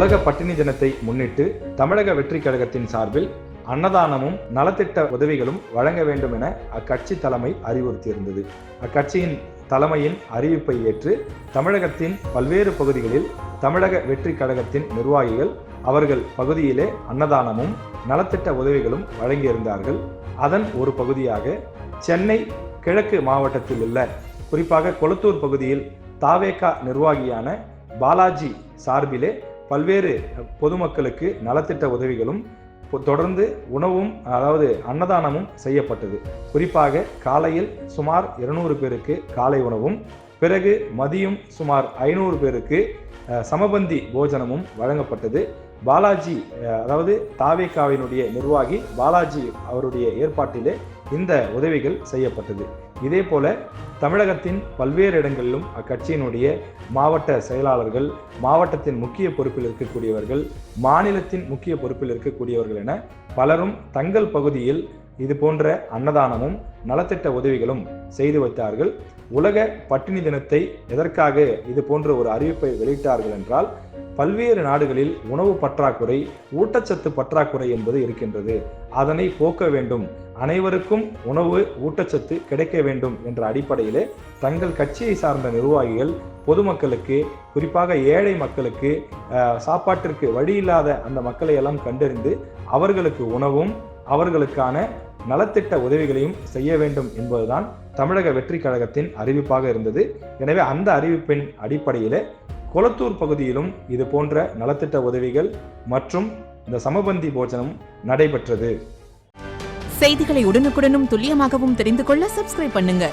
உலக பட்டினி தினத்தை முன்னிட்டு தமிழக வெற்றிக் கழகத்தின் சார்பில் அன்னதானமும் நலத்திட்ட உதவிகளும் வழங்க வேண்டும் என அக்கட்சி தலைமை அறிவுறுத்தியிருந்தது. அக்கட்சியின் தலைமையின் அறிவிப்பை ஏற்று தமிழகத்தின் பல்வேறு பகுதிகளில் தமிழக வெற்றிக் கழகத்தின் நிர்வாகிகள் அவர்கள் பகுதியிலே அன்னதானமும் நலத்திட்ட உதவிகளும் வழங்கியிருந்தார்கள். அதன் ஒரு பகுதியாக சென்னை கிழக்கு மாவட்டத்தில் உள்ள குறிப்பாக கொளத்தூர் பகுதியில் தாவேகா நிர்வாகியான பாலாஜி சார்பிலே பல்வேறு பொதுமக்களுக்கு நலத்திட்ட உதவிகளும் தொடர்ந்து உணவும் அதாவது அன்னதானமும் செய்யப்பட்டது. குறிப்பாக காலையில் சுமார் 200 பேருக்கு காலை உணவும், பிறகு மதியம் சுமார் 500 பேருக்கு சமபந்தி போஜனமும் வழங்கப்பட்டது. பாலாஜி அதாவது தாவேகாவினுடைய நிர்வாகி பாலாஜி அவருடைய ஏற்பாட்டிலே இந்த உதவிகள் செய்யப்பட்டது. இதே போல தமிழகத்தின் பல்வேறு இடங்களிலும் அக்கட்சியினுடைய மாவட்ட செயலாளர்கள், மாவட்டத்தின் முக்கிய பொறுப்பில் இருக்கக்கூடியவர்கள், மாநிலத்தின் முக்கிய பொறுப்பில் இருக்கக்கூடியவர்கள் என பலரும் தங்கள் பகுதியில் இது போன்ற அன்னதானமும் நலத்திட்ட உதவிகளும் செய்து வைத்தார்கள். உலக பட்டினி தினத்தை எதற்காக இது போன்ற ஒரு அறிவிப்பை வெளியிட்டார்கள் என்றால், பல்வேறு நாடுகளில் உணவு பற்றாக்குறை, ஊட்டச்சத்து பற்றாக்குறை என்பது இருக்கின்றது. அதனை போக்க வேண்டும், அனைவருக்கும் உணவு ஊட்டச்சத்து கிடைக்க வேண்டும் என்ற அடிப்படையிலே தங்கள் கட்சியை சார்ந்த நிர்வாகிகள் பொதுமக்களுக்கு, குறிப்பாக ஏழை மக்களுக்கு சாப்பாட்டிற்கு வழி இல்லாத அந்த மக்களை எல்லாம் கண்டறிந்து அவர்களுக்கு உணவும் அவர்களுக்கான நலத்திட்ட உதவிகளையும் செய்ய வேண்டும் என்பதுதான் தமிழக வெற்றிக் கழகத்தின் அறிவிப்பாக இருந்தது. எனவே அந்த அறிவிப்பின் அடிப்படையிலே கொளத்தூர் பகுதியிலும் இது போன்ற நலத்திட்ட உதவிகள் மற்றும் இந்த சமபந்தி போஜனம் நடைபெற்றது. செய்திகளை உடனுக்குடனும் துல்லியமாகவும் தெரிந்து கொள்ள சப்ஸ்கிரைப் பண்ணுங்க.